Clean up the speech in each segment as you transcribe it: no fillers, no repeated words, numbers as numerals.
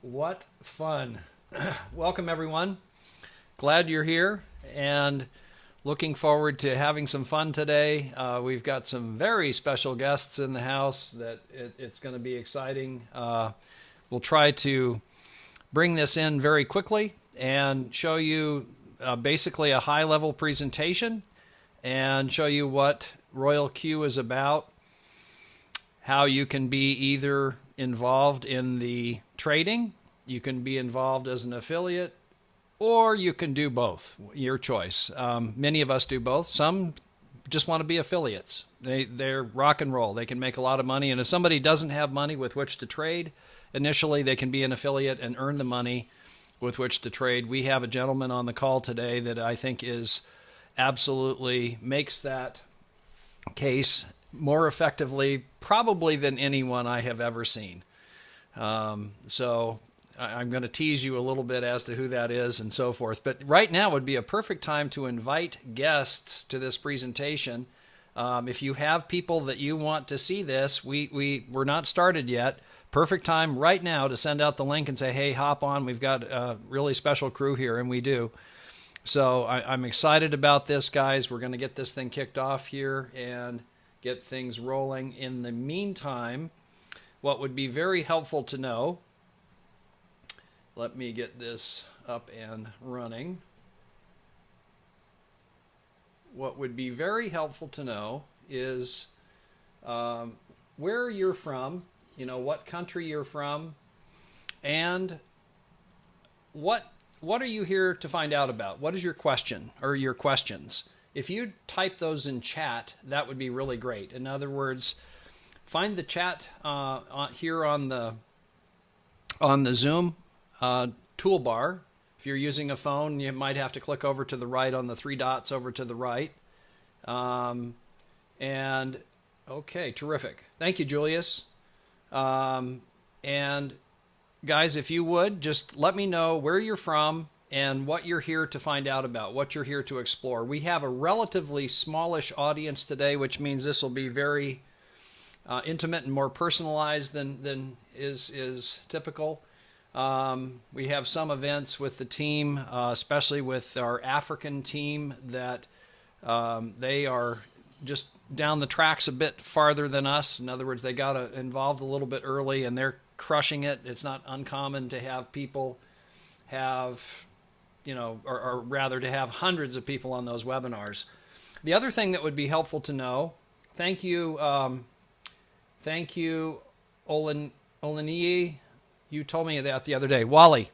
What fun. Welcome, everyone. Glad you're here and looking forward to having some fun today. We've got some very special guests in the house that it's going to be exciting. We'll try to bring this in very quickly and show you basically a high-level presentation and show you what Royal Q is about, how you can be either involved in the trading, you can be involved as an affiliate, or you can do both. Your choice. Many of us do both. Some just want to be affiliates. They're rock and roll. They can make a lot of money, and if somebody doesn't have money with which to trade, initially they can be an affiliate and earn the money with which to trade. We have a gentleman on the call today that I think is absolutely makes that case more effectively probably than anyone I have ever seen. So I'm going to tease you a little bit as to who that is and so forth. But right now would be a perfect time to invite guests to this presentation. If you have people that you want to see this, we're not started yet. Perfect time right now to send out the link and say, hey, hop on. We've got a really special crew here, and we do. So I'm excited about this, guys. We're going to get this thing kicked off here and get things rolling. In the meantime, what would be very helpful to know, let me get this up and running. What would be very helpful to know is where you're from, what country you're from, and what are you here to find out about? What is your question or your questions? If you type those in chat, that would be really great. In other words, find the chat here on the Zoom toolbar. If you're using a phone, you might have to click over to the right on the three dots over to the right. And okay, terrific. Thank you, Julius. And guys, if you would, just let me know where you're from and what you're here to find out about, what you're here to explore. We have a relatively smallish audience today, which means this will be very intimate and more personalized than is typical. We have some events with the team, especially with our African team, that they are just down the tracks a bit farther than us. In other words, they got involved a little bit early, and they're crushing it. It's not uncommon to have people have, or rather to have hundreds of people on those webinars. The other thing that would be helpful to know, thank you, Olaniyi. You told me that the other day. Wally.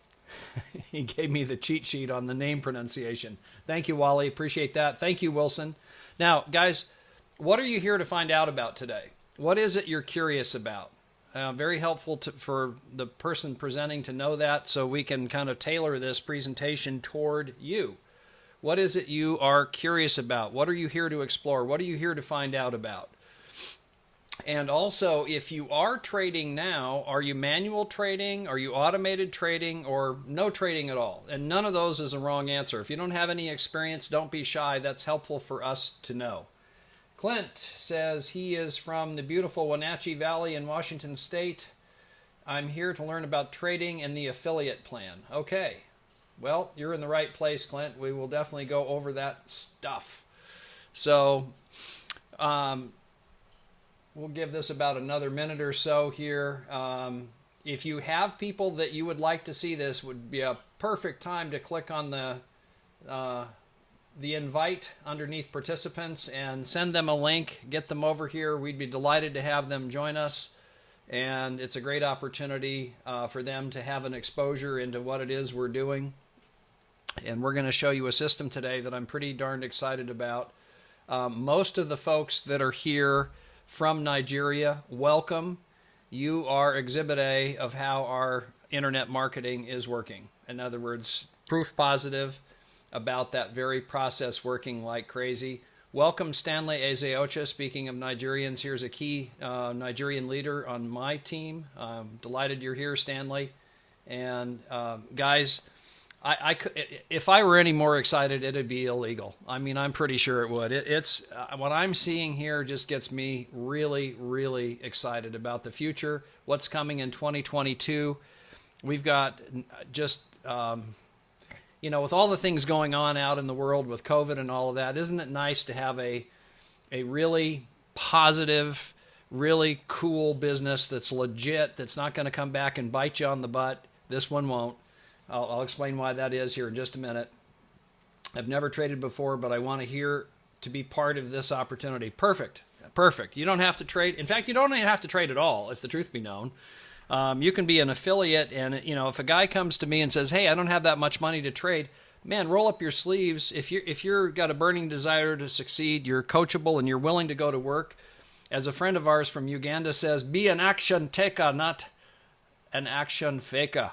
He gave me the cheat sheet on the name pronunciation. Thank you, Wally. Appreciate that. Thank you, Wilson. Now, guys, what are you here to find out about today? What is it you're curious about? Very helpful for the person presenting to know that, so we can kind of tailor this presentation toward you. What is it you are curious about? What are you here to explore? What are you here to find out about? And also, if you are trading now, are you manual trading? Are you automated trading? Or no trading at all? And none of those is a wrong answer. If you don't have any experience, don't be shy. That's helpful for us to know. Clint says he is from the beautiful Wenatchee Valley in Washington State. I'm here to learn about trading and the affiliate plan. Okay. Well, you're in the right place, Clint. We will definitely go over that stuff. So, we'll give this about another minute or so here. If you have people that you would like to see this, would be a perfect time to click on the invite underneath participants and send them a link. Get them over here. We'd be delighted to have them join us. And it's a great opportunity for them to have an exposure into what it is we're doing. And we're going to show you a system today that I'm pretty darned excited about. Most of the folks that are here from Nigeria, welcome. You are Exhibit A of how our internet marketing is working. In other words, proof positive about that very process working like crazy. Welcome, Stanley Ezeocha. Speaking of Nigerians, here's a key Nigerian leader on my team. Delighted you're here, Stanley. And guys, if I were any more excited, it'd be illegal. I mean, I'm pretty sure it would. It's what I'm seeing here just gets me really, really excited about the future, what's coming in 2022. we've got just, with all the things going on out in the world with COVID and all of that, isn't it nice to have a really positive, really cool business that's legit, that's not going to come back and bite you on the butt? This one won't. I'll explain why that is here in just a minute. I've never traded before, but I want to be part of this opportunity. Perfect. You don't have to trade. In fact, you don't even have to trade at all, if the truth be known. You can be an affiliate, and if a guy comes to me and says, "Hey, I don't have that much money to trade," man, roll up your sleeves. If you're got a burning desire to succeed, you're coachable, and you're willing to go to work. As a friend of ours from Uganda says, "Be an action taker, not an action faker."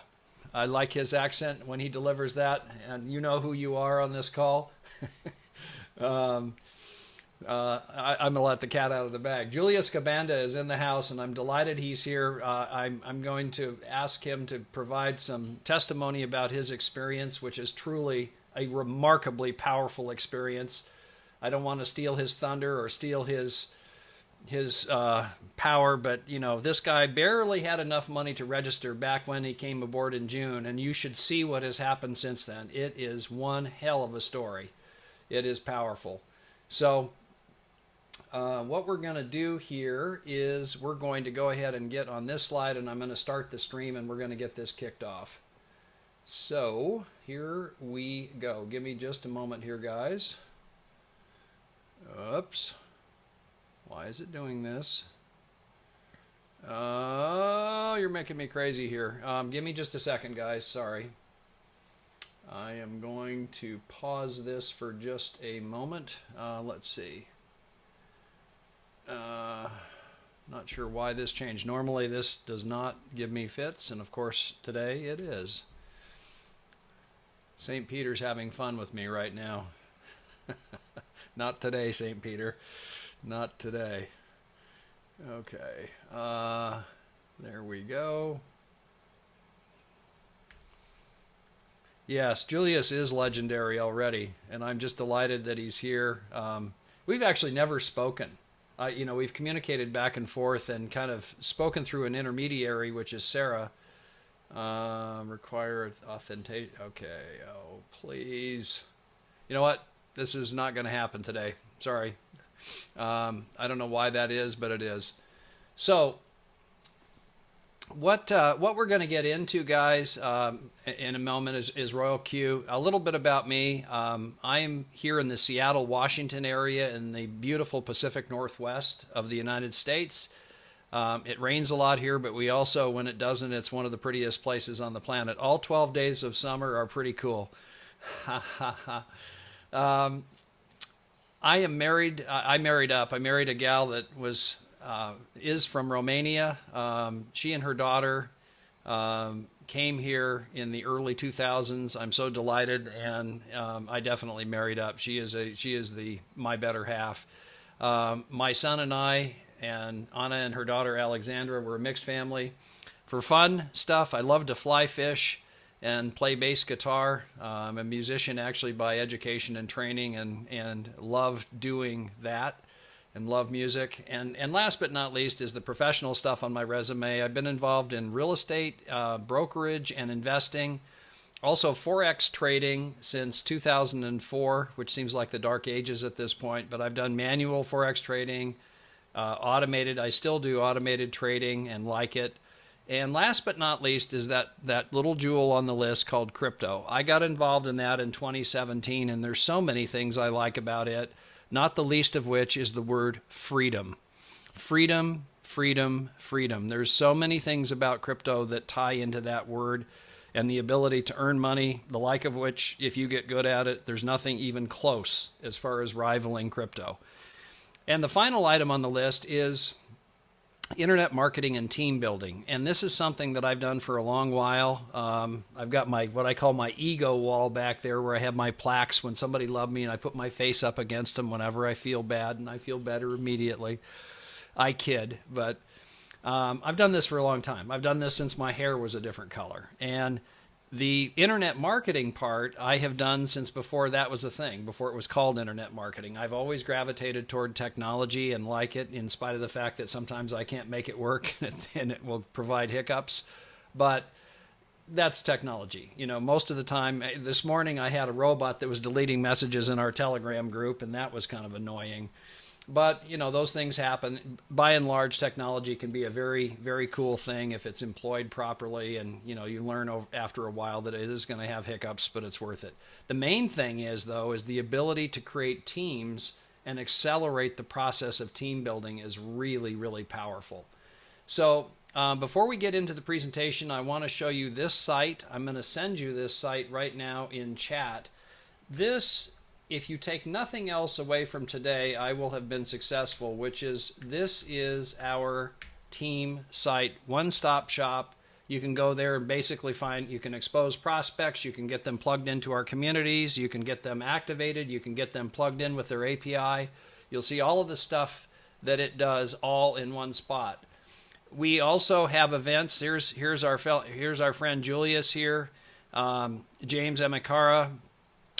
I like his accent when he delivers that, and you know who you are on this call. I'm going to let the cat out of the bag. Julius Cabanda is in the house, and I'm delighted he's here. I'm going to ask him to provide some testimony about his experience, which is truly a remarkably powerful experience. I don't want to steal his thunder or steal his power, but this guy barely had enough money to register back when he came aboard in June, and you should see what has happened since then. It is one hell of a story. It is powerful. So what we're going to do here is we're going to go ahead and get on this slide, and I'm going to start the stream, and we're going to get this kicked off. So here we go. Give me just a moment here, guys. Oops. Why is it doing this? Oh, you're making me crazy here. Give me just a second, guys. Sorry. I am going to pause this for just a moment. Let's see. Not sure why this changed. Normally this does not give me fits, and of course today it is. St. Peter's having fun with me right now. Not today, St. Peter. Not today. Okay. There we go. Yes, Julius is legendary already, and I'm just delighted that he's here. We've actually never spoken. We've communicated back and forth and kind of spoken through an intermediary, which is Sarah. Require authentication. Okay. Oh, please. You know what? This is not going to happen today. Sorry. I don't know why that is, but it is. So what we're going to get into, guys, in a moment is Royal Q. A little bit about me. I am here in the Seattle, Washington area in the beautiful Pacific Northwest of the United States. It rains a lot here, but we also, when it doesn't, it's one of the prettiest places on the planet. All 12 days of summer are pretty cool. I am married. I married up. I married a gal that is from Romania. She and her daughter came here in the early 2000s. I'm so delighted, and I definitely married up. She is my better half. My son and I, and Anna and her daughter Alexandra, were a mixed family. For fun stuff, I love to fly fish and play bass guitar. I'm a musician actually by education and training, and love doing that and love music. And last but not least is the professional stuff on my resume. I've been involved in real estate, brokerage, and investing. Also Forex trading since 2004, which seems like the dark ages at this point, but I've done manual Forex trading, automated. I still do automated trading and like it. And last but not least is that little jewel on the list called crypto. I got involved in that in 2017, and there's so many things I like about it, not the least of which is the word freedom. Freedom, freedom, freedom. There's so many things about crypto that tie into that word, and the ability to earn money, the like of which, if you get good at it, there's nothing even close as far as rivaling crypto. And the final item on the list is internet marketing and team building. And this is something that I've done for a long while. I've got what I call my ego wall back there, where I have my plaques when somebody loved me, and I put my face up against them whenever I feel bad, and I feel better immediately. I kid, but I've done this for a long time. I've done this since my hair was a different color. And the internet marketing part I have done since before that was a thing, before it was called internet marketing. I've always gravitated toward technology and like it, in spite of the fact that sometimes I can't make it work and it will provide hiccups. But that's technology. You know, most of the time, this morning I had a robot that was deleting messages in our Telegram group, and that was kind of annoying. But, you know, those things happen. By and large, technology can be a very, very cool thing if it's employed properly. And, you know, you learn after a while that it is going to have hiccups, but it's worth it. The main thing is, though, is the ability to create teams and accelerate the process of team building is really, really powerful. So before we get into the presentation, I want to show you this site. I'm going to send you this site right now in chat. This, if you take nothing else away from today, I will have been successful, which is this is our team site, one-stop shop. You can go there and basically you can expose prospects, you can get them plugged into our communities, you can get them activated, you can get them plugged in with their API. You'll see all of the stuff that it does all in one spot. We also have events. Here's our friend Julius here, James Emekara.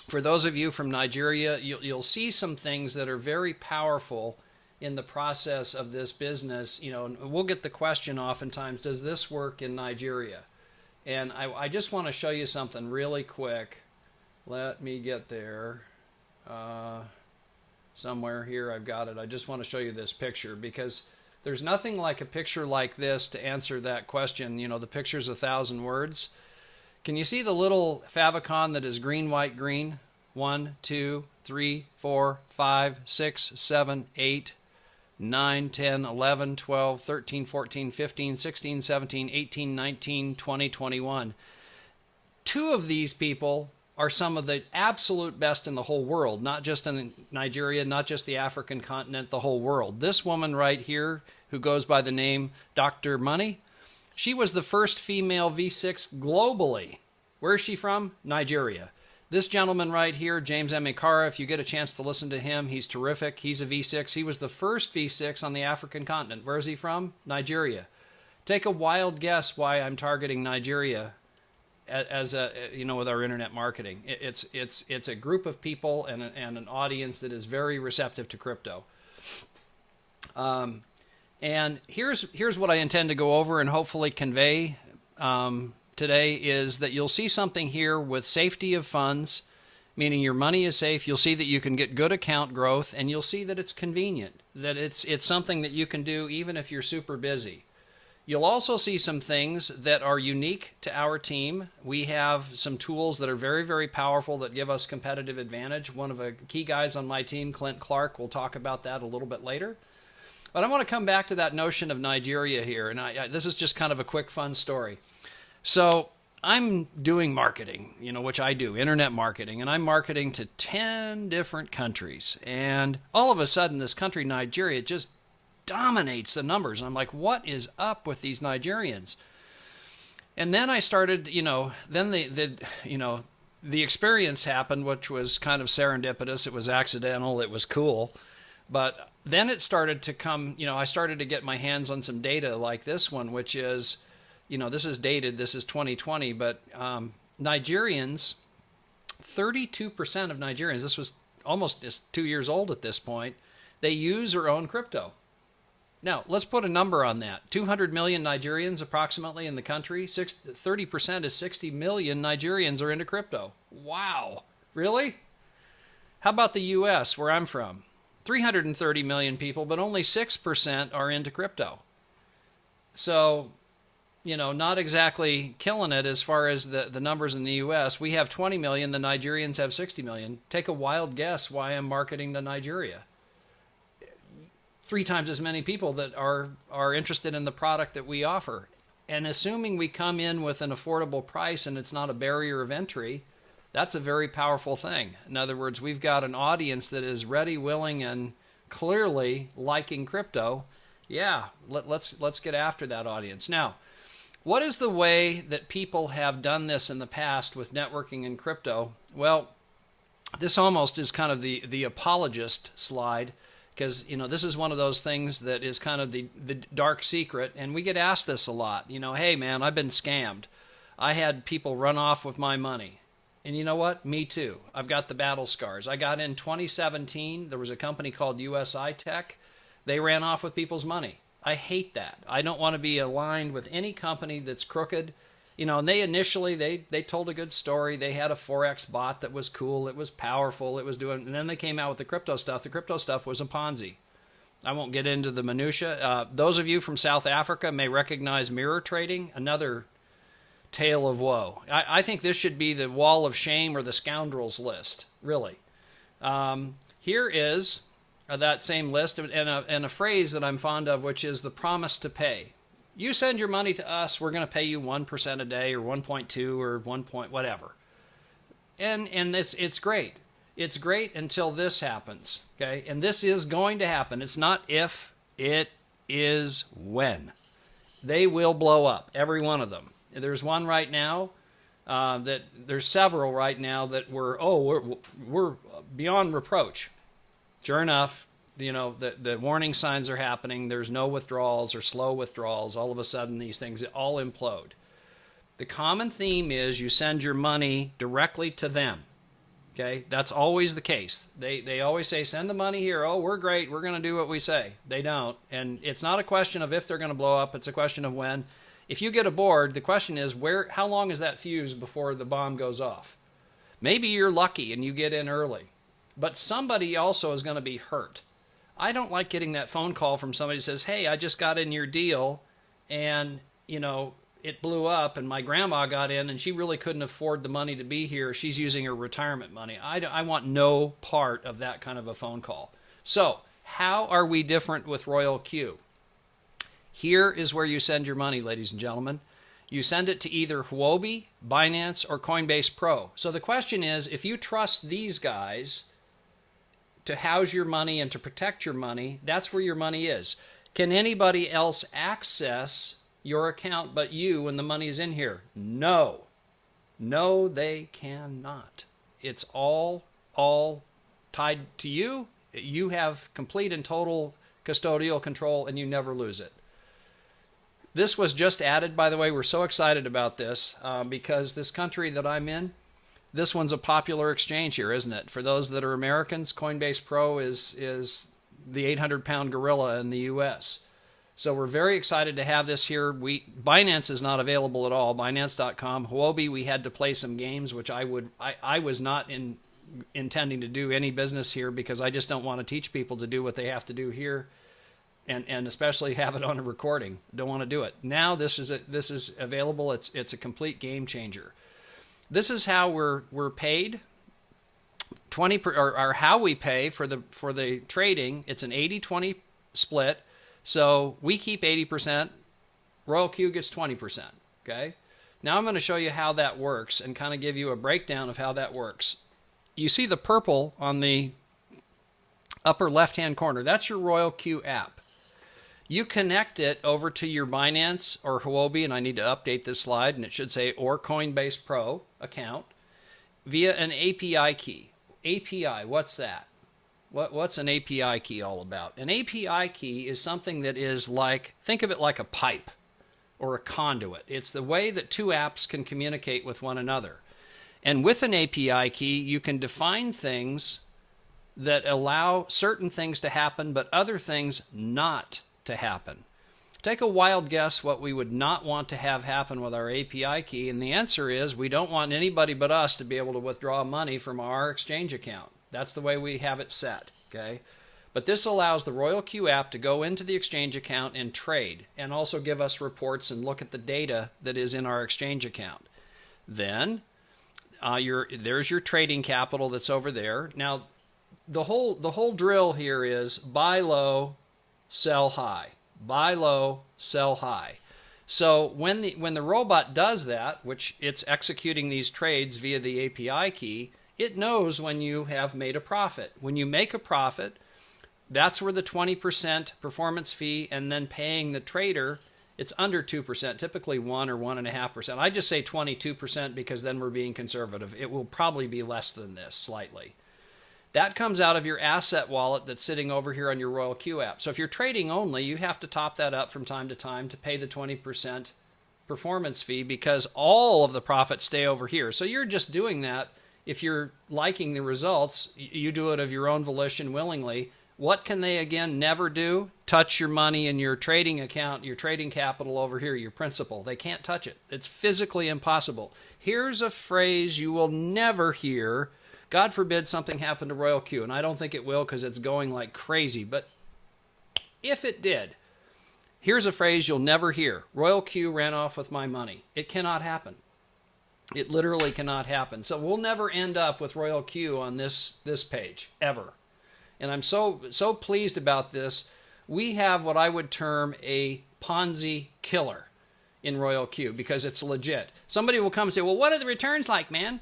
For those of you from Nigeria, you'll see some things that are very powerful in the process of this business. You know, we'll get the question oftentimes, does this work in Nigeria? And I just want to show you something really quick. Let me get there. Somewhere here I've got it. I just want to show you this picture because there's nothing like a picture like this to answer that question. You know, the picture's 1,000 words. Can you see the little favicon that is green, white, green? 1, 2, 3, 4, 5, 6, 7, 8, 9, 10, 11, 12, 13, 14, 15, 16, 17, 18, 19, 20, 21. Two of these people are some of the absolute best in the whole world, not just in Nigeria, not just the African continent, the whole world. This woman right here, who goes by the name Dr. Money, she was the first female V6 globally. Where is she from? Nigeria. This gentleman right here, James Emekara, if you get a chance to listen to him, he's terrific. He's a V6. He was the first V6 on the African continent. Where is he from? Nigeria. Take a wild guess why I'm targeting Nigeria as a, you know, with our internet marketing. It's a group of people and an audience that is very receptive to crypto. And here's what I intend to go over and hopefully convey today is that you'll see something here with safety of funds, meaning your money is safe. You'll see that you can get good account growth, and you'll see that it's convenient, that it's something that you can do even if you're super busy. You'll also see some things that are unique to our team. We have some tools that are very, very powerful that give us competitive advantage. One of the key guys on my team, Clint Clark, will talk about that a little bit later. But I want to come back to that notion of Nigeria here, and this is just kind of a quick, fun story. So I'm doing marketing, you know, which I do, internet marketing, and I'm marketing to 10 different countries. And all of a sudden, this country, Nigeria, just dominates the numbers. I'm like, what is up with these Nigerians? And then I started, you know, then the experience happened, which was kind of serendipitous. It was accidental. It was cool. But then it started to come, you know, I started to get my hands on some data like this one, which is, you know, this is dated, this is 2020, but Nigerians, 32% of Nigerians, this was almost just 2 years old at this point, they use or own crypto. Now, let's put a number on that. 200 million Nigerians approximately in the country. 30% is 60 million Nigerians are into crypto. Wow. Really? How about the U.S., where I'm from? 330 million people, but only 6% are into crypto. So, you know, not exactly killing it as far as the numbers in the U.S. We have 20 million. The Nigerians have 60 million. Take a wild guess why I'm marketing to Nigeria. 3 times as many people that are interested in the product that we offer. And assuming we come in with an affordable price and it's not a barrier of entry, that's a very powerful thing. In other words, we've got an audience that is ready, willing, and clearly liking crypto. Yeah, let's get after that audience. Now, what is the way that people have done this in the past with networking and crypto? Well, this almost is kind of the apologist slide, because, you know, this is one of those things that is kind of the dark secret, and we get asked this a lot. You know, hey, man, I've been scammed. I had people run off with my money. And you know what? Me too. I've got the battle scars. I got in 2017. There was a company called USI Tech. They ran off with people's money. I hate that. I don't want to be aligned with any company that's crooked. And they initially, they told a good story. They had a Forex bot that was cool. It was powerful. It was doing, and then they came out with the crypto stuff. The crypto stuff was a Ponzi. I won't get into the minutia. Those of you from South Africa may recognize mirror trading, another tale of woe. I think this should be the wall of shame or the scoundrels list, really. Here is that same list and a phrase that I'm fond of, which is the promise to pay. You send your money to us, we're going to pay you 1% a day or 1.2 or 1 point whatever. And it's great. It's great until this happens, okay? And this is going to happen. It's not if, it is when. They will blow up, every one of them. There's one right now there's several right now that we're beyond reproach. Sure enough, the warning signs are happening. There's no withdrawals or slow withdrawals. All of a sudden, these things all implode. The common theme is you send your money directly to them. Okay, that's always the case. They always say, send the money here. Oh, we're great. We're going to do what we say. They don't. And it's not a question of if they're going to blow up. It's a question of when. If you get aboard, the question is, how long is that fuse before the bomb goes off? Maybe you're lucky and you get in early. But somebody also is going to be hurt. I don't like getting that phone call from somebody who says, hey, I just got in your deal and, it blew up and my grandma got in and she really couldn't afford the money to be here. She's using her retirement money. I want no part of that kind of a phone call. So how are we different with Royal Q? Here is where you send your money, ladies and gentlemen. You send it to either Huobi, Binance, or Coinbase Pro. So the question is, if you trust these guys to house your money and to protect your money, that's where your money is. Can anybody else access your account but you when the money is in here? No. No, they cannot. It's all tied to you. You have complete and total custodial control and you never lose it. This was just added, by the way. We're so excited about this because this country that I'm in, this one's a popular exchange here, isn't it? For those that are Americans, Coinbase Pro is the 800-pound gorilla in the U.S. So we're very excited to have this here. Binance is not available at all, Binance.com. Huobi, we had to play some games, which I was not intending to do any business here because I just don't want to teach people to do what they have to do here. And especially have it on a recording. Don't want to do it. Now this is available. It's a complete game changer. This is how we're paid. Or how we pay for the trading. It's an 80-20 split. So we keep 80%. Royal Q gets 20%. Okay. Now I'm going to show you how that works and kind of give you a breakdown of how that works. You see the purple on the upper left-hand corner. That's your Royal Q app. You connect it over to your Binance or Huobi, and I need to update this slide, and it should say, or Coinbase Pro account, via an API key. API, what's that? What's an API key all about? An API key is something that is like, think of it like a pipe or a conduit. It's the way that two apps can communicate with one another. And with an API key, you can define things that allow certain things to happen, but other things not to happen. Take a wild guess what we would not want to have happen with our API key, and the answer is we don't want anybody but us to be able to withdraw money from our exchange account. That's the way we have it set, okay? But this allows the Royal Q app to go into the exchange account and trade, and also give us reports and look at the data that is in our exchange account. Then there's your trading capital that's over there. Now, the whole drill here is buy low, sell high. Buy low, sell high. So when the robot does that, which it's executing these trades via the API key, it knows when you have made a profit. When you make a profit, that's where the 20% performance fee and then paying the trader, it's under 2%, typically 1 or 1.5%. I just say 22% because then we're being conservative. It will probably be less than this slightly. That comes out of your asset wallet that's sitting over here on your Royal Q app. So if you're trading only, you have to top that up from time to time to pay the 20% performance fee because all of the profits stay over here. So you're just doing that. If you're liking the results, you do it of your own volition willingly. What can they, again, never do? Touch your money in your trading account, your trading capital over here, your principal. They can't touch it. It's physically impossible. Here's a phrase you will never hear. God forbid something happened to Royal Q, and I don't think it will because it's going like crazy. But if it did, here's a phrase you'll never hear. Royal Q ran off with my money. It cannot happen. It literally cannot happen. So we'll never end up with Royal Q on this page, ever. And I'm so pleased about this. We have what I would term a Ponzi killer in Royal Q because it's legit. Somebody will come and say, well, what are the returns like, man?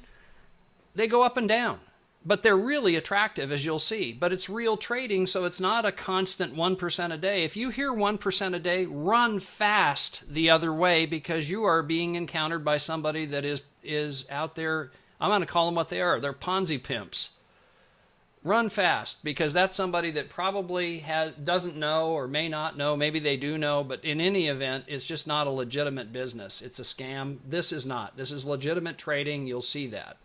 They go up and down. But they're really attractive, as you'll see. But it's real trading, so it's not a constant 1% a day. If you hear 1% a day, run fast the other way because you are being encountered by somebody that is out there. I'm going to call them what they are. They're Ponzi pimps. Run fast because that's somebody that probably doesn't know or may not know. Maybe they do know, but in any event, it's just not a legitimate business. It's a scam. This is not. This is legitimate trading. You'll see that.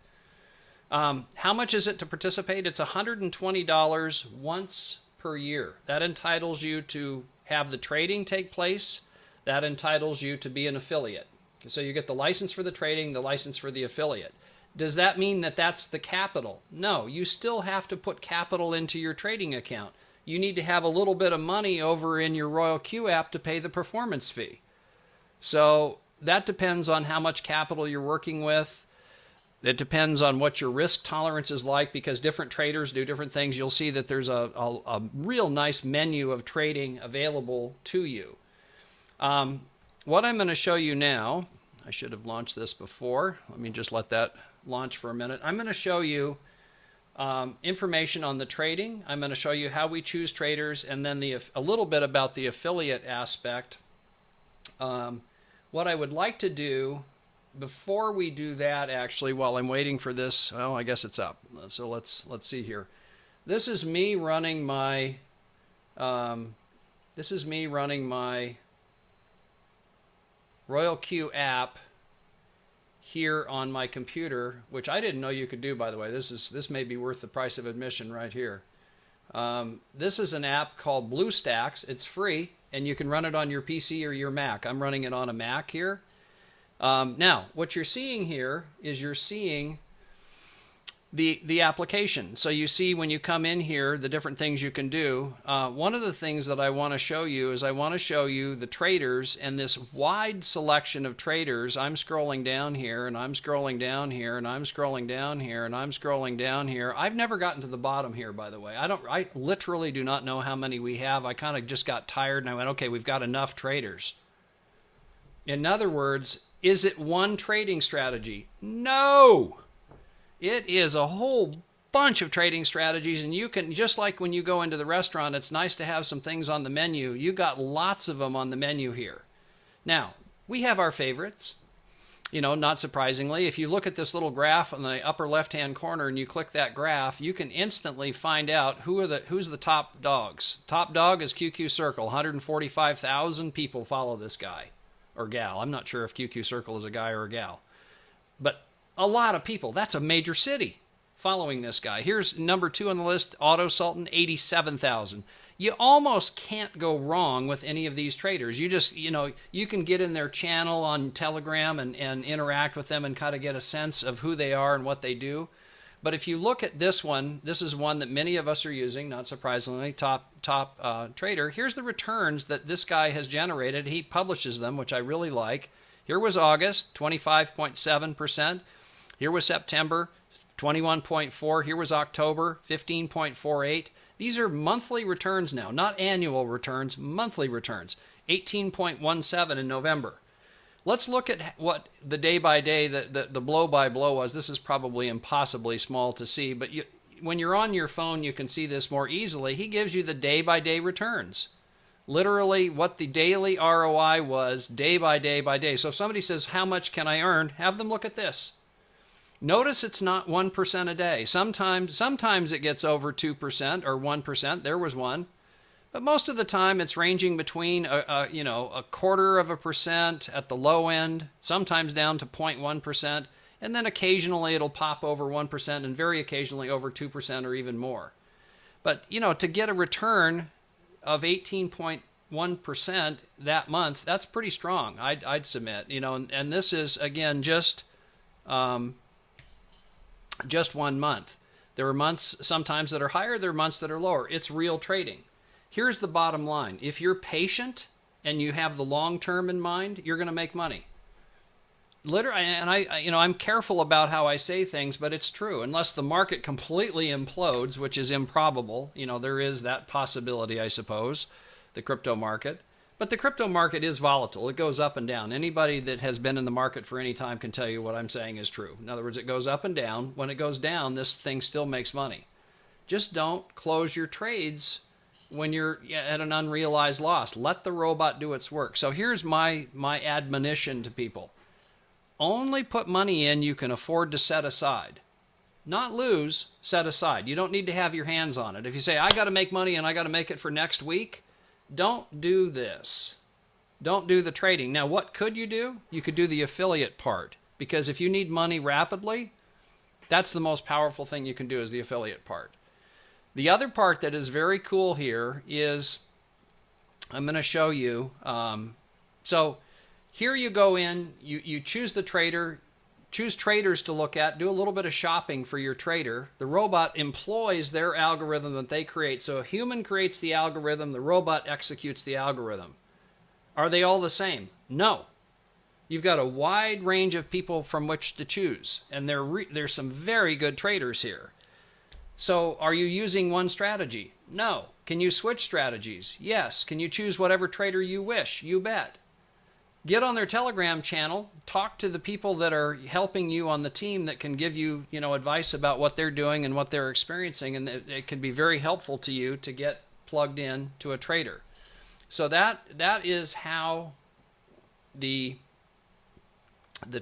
How much is it to participate? It's $120 once per year. That entitles you to have the trading take place. That entitles you to be an affiliate. So you get the license for the trading, the license for the affiliate. Does that mean that that's the capital? No, you still have to put capital into your trading account. You need to have a little bit of money over in your Royal Q app to pay the performance fee. So that depends on how much capital you're working with. It depends on what your risk tolerance is like because different traders do different things. You'll see that there's a real nice menu of trading available to you. What I'm going to show you now, I should have launched this before. Let me just let that launch for a minute. I'm going to show you information on the trading. I'm going to show you how we choose traders and then a little bit about the affiliate aspect. What I would like to do before we do that, actually, while I'm waiting for this, oh, I guess it's up. So let's see here. This is me running my Royal Q app here on my computer, which I didn't know you could do, by the way. This may be worth the price of admission right here. This is an app called BlueStacks. It's free, and you can run it on your PC or your Mac. I'm running it on a Mac here. Now, what you're seeing here is you're seeing the application. So you see when you come in here the different things you can do. One of the things that I want to show you is I want to show you the traders and this wide selection of traders. I'm scrolling down here and I'm scrolling down here and I'm scrolling down here and I'm scrolling down here. I've never gotten to the bottom here, by the way. I literally do not know how many we have. I kind of just got tired and I went, okay, we've got enough traders. In other words, is it one trading strategy? No! It is a whole bunch of trading strategies, and you can, just like when you go into the restaurant, it's nice to have some things on the menu. You got lots of them on the menu here. Now, we have our favorites. You know, not surprisingly, if you look at this little graph on the upper left-hand corner and you click that graph, you can instantly find out who's the top dogs. Top dog is QQ Circle. 145,000 people follow this guy. Or gal. I'm not sure if QQ Circle is a guy or a gal. But a lot of people. That's a major city following this guy. Here's number 2 on the list, Auto Sultan, 87,000. You almost can't go wrong with any of these traders. You just, you can get in their channel on Telegram and interact with them and kind of get a sense of who they are and what they do. But if you look at this one, this is one that many of us are using, not surprisingly, top trader. Here's the returns that this guy has generated. He publishes them, which I really like. Here was August, 25.7%. Here was September, 21.4%. Here was October, 15.48%. These are monthly returns now, not annual returns, monthly returns. 18.17% in November. Let's look at what the day-by-day, the blow-by-blow was. This is probably impossibly small to see, but when you're on your phone, you can see this more easily. He gives you the day-by-day returns. Literally what the daily ROI was day by day by day. So if somebody says, how much can I earn? Have them look at this. Notice it's not 1% a day. Sometimes it gets over 2% or 1%. There was one. But most of the time, it's ranging between a 0.25% at the low end, sometimes down to 0.1%, and then occasionally it'll pop over 1% and very occasionally over 2% or even more. But, you know, to get a return of 18.1% that month, that's pretty strong, I'd submit. You know, and this is, again, just 1 month. There are months sometimes that are higher, there are months that are lower. It's real trading. Here's the bottom line. If you're patient and you have the long term in mind, you're going to make money. Literally, and I'm careful about how I say things, but it's true. Unless the market completely implodes, which is improbable, you know, there is that possibility, I suppose, the crypto market. But the crypto market is volatile. It goes up and down. Anybody that has been in the market for any time can tell you what I'm saying is true. In other words, it goes up and down. When it goes down, this thing still makes money. Just don't close your trades when you're at an unrealized loss. Let the robot do its work. So here's my admonition to people. Only put money in you can afford to set aside. Not lose, set aside. You don't need to have your hands on it. If you say, I got to make money and I got to make it for next week, don't do this. Don't do the trading. Now, what could you do? You could do the affiliate part. Because if you need money rapidly, that's the most powerful thing you can do is the affiliate part. The other part that is very cool here is, I'm going to show you. So here you go in, you choose the trader, choose traders to look at, do a little bit of shopping for your trader. The robot employs their algorithm that they create. So a human creates the algorithm, the robot executes the algorithm. Are they all the same? No. You've got a wide range of people from which to choose, and there's some very good traders here. So are you using one strategy? No. Can you switch strategies? Yes. Can you choose whatever trader you wish? You bet. Get on their Telegram channel, talk to the people that are helping you on the team that can give you, advice about what they're doing and what they're experiencing, and it can be very helpful to you to get plugged in to a trader. So that is how the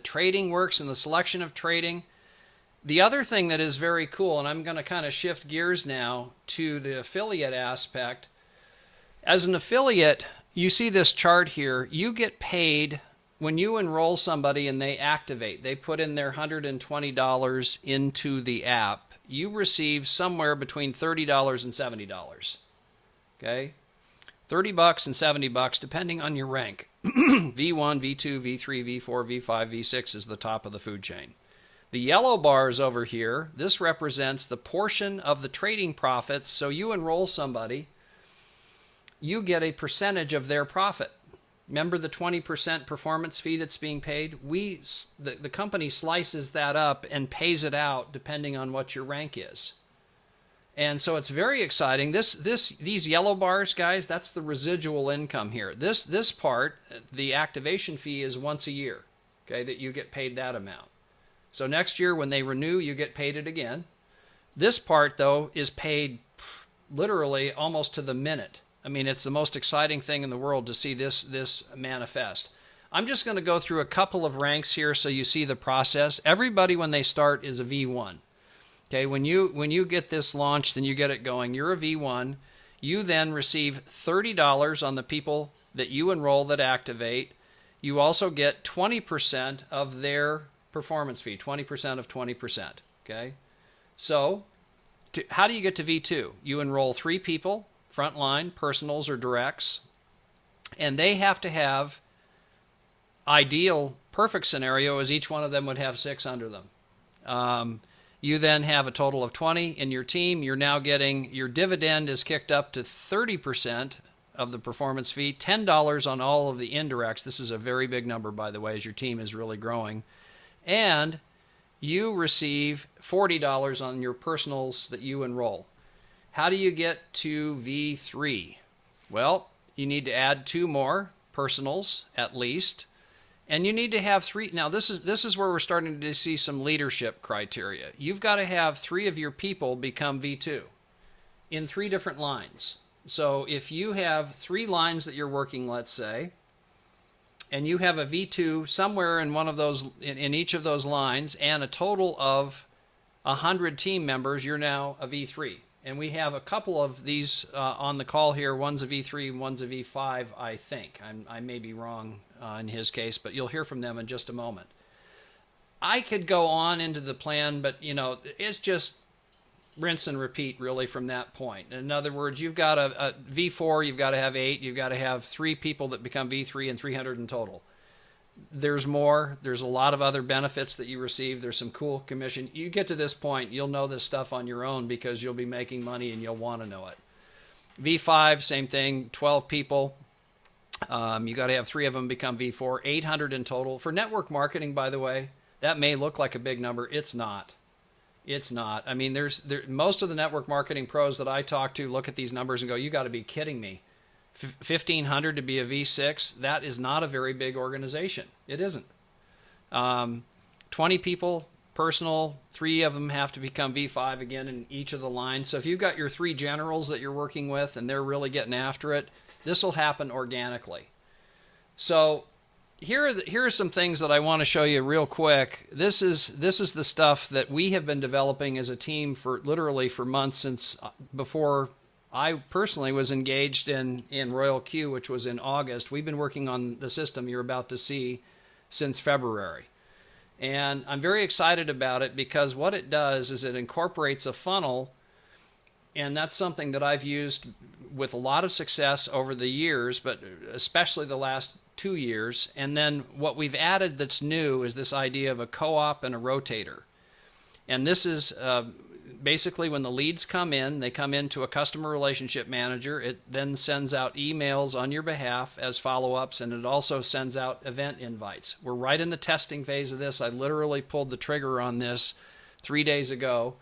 trading works and the selection of trading. The other thing that is very cool, and I'm going to kind of shift gears now to the affiliate aspect. As an affiliate, you see this chart here. You get paid when you enroll somebody and they activate. They put in their $120 into the app. You receive somewhere between $30 and $70. Okay? $30 and $70 depending on your rank. V1, V2, V3, V4, V5, V6 is the top of the food chain. The yellow bars over here, this represents the portion of the trading profits. So you enroll somebody, you get a percentage of their profit. Remember the 20% performance fee that's being paid? The company slices that up and pays it out depending on what your rank is. And so it's very exciting. These yellow bars, guys, that's the residual income here. This part, the activation fee, is once a year, okay, that you get paid that amount. So next year when they renew, you get paid it again. This part, though, is paid literally almost to the minute. I mean, it's the most exciting thing in the world to see this manifest. I'm just going to go through a couple of ranks here so you see the process. Everybody, when they start, is a V1. Okay, when you get this launched and you get it going, you're a V1. You then receive $30 on the people that you enroll that activate. You also get 20% of their performance fee, 20% of 20%. Okay, so how do you get to V2? You enroll 3 people, frontline, personals, or directs, and they have to have, ideal, perfect scenario is each one of them would have 6 under them. You then have a total of 20 in your team. You're now getting, your dividend is kicked up to 30% of the performance fee, $10 on all of the indirects. This is a very big number, by the way, as your team is really growing. And you receive $40 on your personals that you enroll. How do you get to V3? Well, you need to add 2 more personals at least. And you need to have 3. Now, this is where we're starting to see some leadership criteria. You've got to have 3 of your people become V2 in 3 different lines. So if you have 3 lines that you're working, let's say, and you have a V2 somewhere in one of those, in each of those lines, and a total of 100 team members, you're now a V3. And we have a couple of these on the call here. One's a V3, one's a V5, I think. I may be wrong in his case, but you'll hear from them in just a moment. I could go on into the plan, but, it's just, rinse and repeat really from that point. In other words, you've got a V4, you've got to have 8, you've got to have 3 people that become V3 and 300 in total. There's more. There's a lot of other benefits that you receive. There's some cool commission. You get to this point, you'll know this stuff on your own because you'll be making money and you'll want to know it. V5, same thing, 12 people. You got to have 3 of them become V4, 800 in total. For network marketing, by the way, that may look like a big number. It's not. It's not. I mean, most of the network marketing pros that I talk to look at these numbers and go, you got to be kidding me. 1,500 to be a V6, that is not a very big organization. It isn't. 20 people, personal, 3 of them have to become V5 again in each of the lines. So if you've got your 3 generals that you're working with and they're really getting after it, this will happen organically. So here are some things that I want to show you real quick. This is the stuff that we have been developing as a team for literally for months, since before I personally was engaged in Royal Q, which was in August. We've been working on the system you're about to see since February. And I'm very excited about it because what it does is it incorporates a funnel, and that's something that I've used with a lot of success over the years, but especially the last 2 years. And then what we've added that's new is this idea of a co-op and a rotator. And this is basically when the leads come in, they come into a customer relationship manager. It then sends out emails on your behalf as follow-ups, and it also sends out event invites. We're right in the testing phase of this. I literally pulled the trigger on this 3 days ago.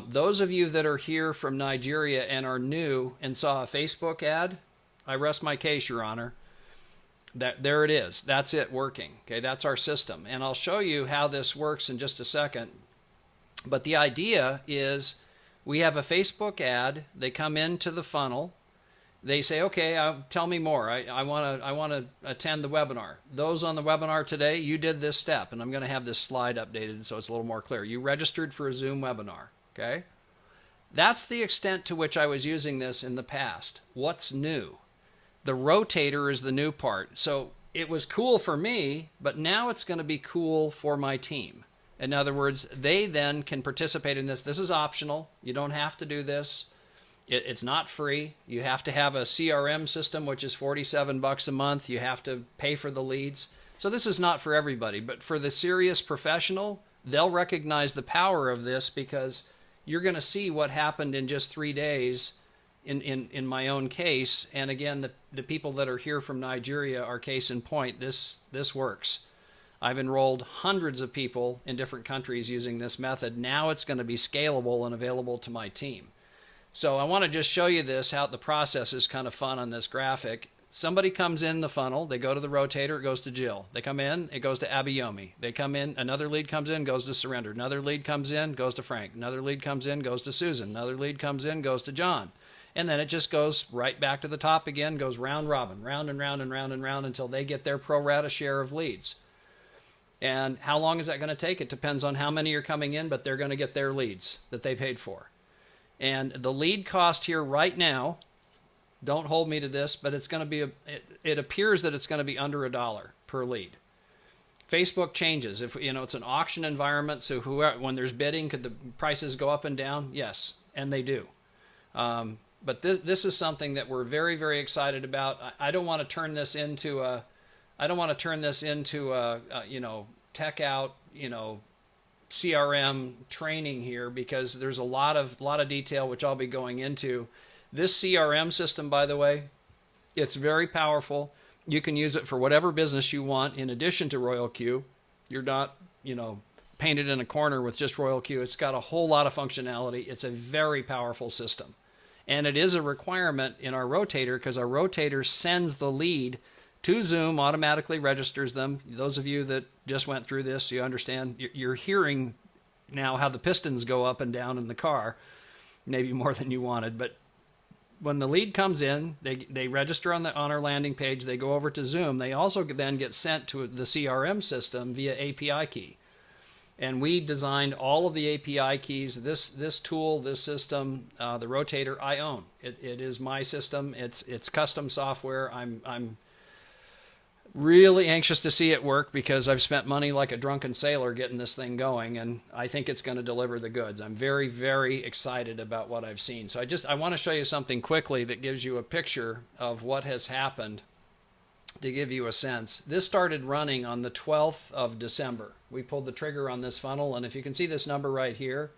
Those of you that are here from Nigeria and are new and saw a Facebook ad, I rest my case, Your Honor. There it is. That's it working. Okay, that's our system. And I'll show you how this works in just a second. But the idea is we have a Facebook ad. They come into the funnel. They say, okay, tell me more. I want to attend the webinar. Those on the webinar today, you did this step. And I'm going to have this slide updated so it's a little more clear. You registered for a Zoom webinar. Okay? That's the extent to which I was using this in the past. What's new? The rotator is the new part. So it was cool for me, but now it's going to be cool for my team. In other words, they then can participate in this. This is optional. You don't have to do this. It's not free. You have to have a CRM system, which is $47 a month. You have to pay for the leads. So this is not for everybody. But for the serious professional, they'll recognize the power of this because you're going to see what happened in just 3 days in my own case. And again, the people that are here from Nigeria are case in point. This works. I've enrolled hundreds of people in different countries using this method. Now it's going to be scalable and available to my team. So I want to just show you this, how the process is kind of fun on this graphic. Somebody comes in the funnel, they go to the rotator, it goes to Jill. They come in, it goes to Abayomi. They come in, another lead comes in, goes to Surrender. Another lead comes in, goes to Frank. Another lead comes in, goes to Susan. Another lead comes in, goes to John. And then it just goes right back to the top again, goes round robin, round and round and round and round until they get their pro rata share of leads. And how long is that going to take? It depends on how many are coming in, but they're going to get their leads that they paid for. And the lead cost here right now, don't hold me to this, but it's going to be, it appears that it's going to be under $1 per lead. Facebook changes. If it's an auction environment, so when there's bidding, could the prices go up and down? Yes, and they do. But this is something that we're very, very excited about. I don't want to turn this into a tech out, CRM training here, because there's a lot of detail which I'll be going into. This CRM system, by the way, it's very powerful. You can use it for whatever business you want in addition to Royal Q. You're not, painted in a corner with just Royal Q. It's got a whole lot of functionality. It's a very powerful system. And it is a requirement in our rotator because our rotator sends the lead to Zoom, automatically registers them. Those of you that just went through this, you understand, you're hearing now how the pistons go up and down in the car, maybe more than you wanted. But when the lead comes in, they register on our landing page, they go over to Zoom. They also then get sent to the CRM system via API key. And we designed all of the API keys. This tool, this system, the rotator, I own. It is my system. It's custom software. Really anxious to see it work because I've spent money like a drunken sailor getting this thing going, and I think it's going to deliver the goods. I'm very, very excited about what I've seen. So I want to show you something quickly that gives you a picture of what has happened to give you a sense. This started running on the 12th of December. We pulled the trigger on this funnel, and if you can see this number right here,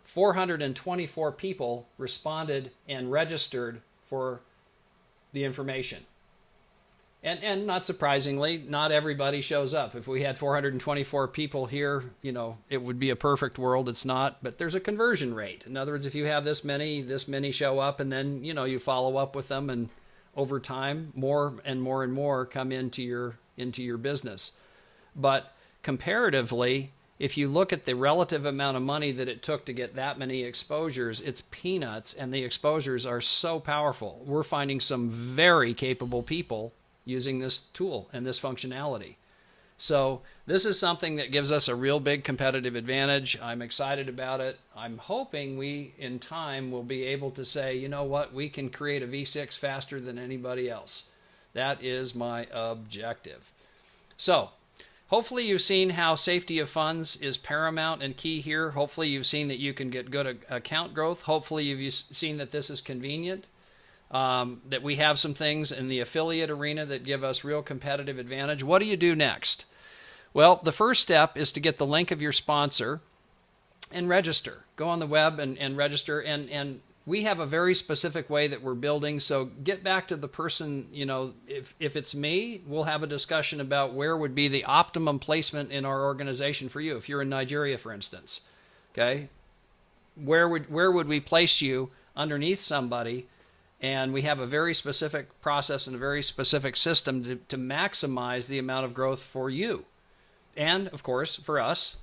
424 people responded and registered for the information. And not surprisingly, not everybody shows up. If we had 424 people here, you know, it would be a perfect world. It's not, but there's a conversion rate. In other words, if you have this many show up, and then, you know, you follow up with them, and over time, more and more and more come into your business. But comparatively, if you look at the relative amount of money that it took to get that many exposures, it's peanuts, and the exposures are so powerful. We're finding some very capable people using this tool and this functionality. So this is something that gives us a real big competitive advantage. I'm excited about it. I'm hoping we, in time, will be able to say, you know what, we can create a V6 faster than anybody else. That is my objective. So hopefully you've seen how safety of funds is paramount and key here. Hopefully you've seen that you can get good account growth. Hopefully you've seen that this is convenient. That we have some things in the affiliate arena that give us real competitive advantage. What do you do next? Well, the first step is to get the link of your sponsor and register. Go on the web and register. And we have a very specific way that we're building. So get back to the person, you know, if it's me, we'll have a discussion about where would be the optimum placement in our organization for you. If you're in Nigeria, for instance, okay, where would we place you underneath somebody? And we have a very specific process and a very specific system to maximize the amount of growth for you. And, of course, for us.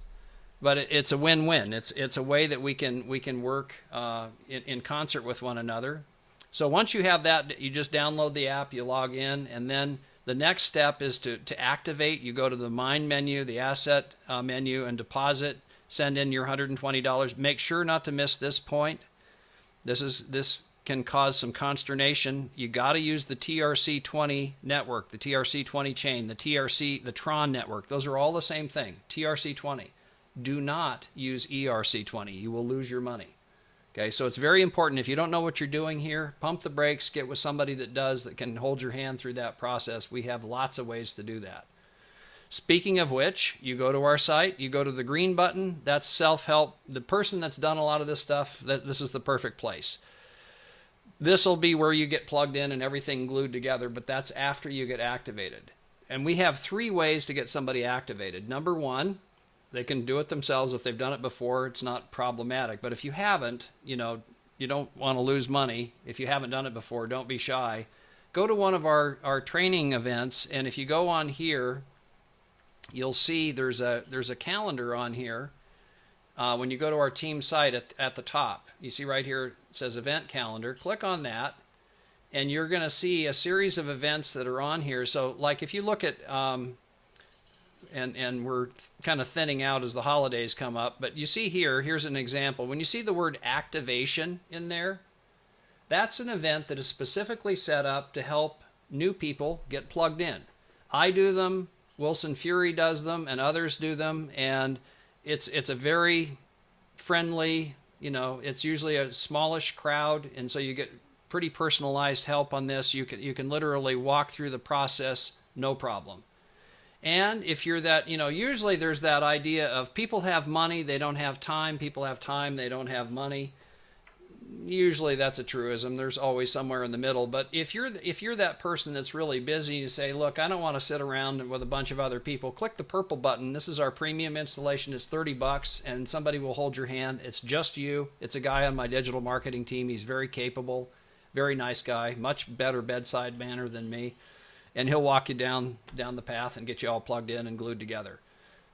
But it's a win-win. It's a way that we can work in concert with one another. So once you have that, you just download the app, you log in, and then the next step is to activate. You go to the Mine menu, the Asset menu, and deposit. Send in your $120. Make sure not to miss this point. This can cause some consternation. You got to use the TRC20 network, the TRC20 chain, the Tron network. Those are all the same thing, TRC20. Do not use ERC20. You will lose your money. Okay, so it's very important. If you don't know what you're doing here, pump the brakes, get with somebody that does, that can hold your hand through that process. We have lots of ways to do that. Speaking of which, you go to our site, you go to the green button, that's self-help. The person that's done a lot of this stuff, this is the perfect place. This will be where you get plugged in and everything glued together, but that's after you get activated. And we have 3 ways to get somebody activated. Number 1, they can do it themselves. If they've done it before, it's not problematic. But if you haven't, you know, you don't want to lose money. If you haven't done it before, don't be shy. Go to one of our training events, and if you go on here, you'll see there's a calendar on here. When you go to our team site at the top, you see right here it says event calendar. Click on that, and you're going to see a series of events that are on here. So like if you look at, and we're kind of thinning out as the holidays come up, but you see here's an example. When you see the word activation in there, that's an event that is specifically set up to help new people get plugged in. I do them, Wilson Fury does them, and others do them, and it's a very friendly, you know, it's usually a smallish crowd, and so you get pretty personalized help on this. You can literally walk through the process, no problem. And if you're that, you know, usually there's that idea of people have money, they don't have time. People have time, they don't have money. Usually that's a truism. There's always somewhere in the middle. But if you're that person that's really busy, you say, look, I don't want to sit around with a bunch of other people. Click the purple button. This is our premium installation. It's $30, and somebody will hold your hand. It's just you. It's a guy on my digital marketing team. He's very capable, very nice guy, much better bedside manner than me, and he'll walk you down the path and get you all plugged in and glued together.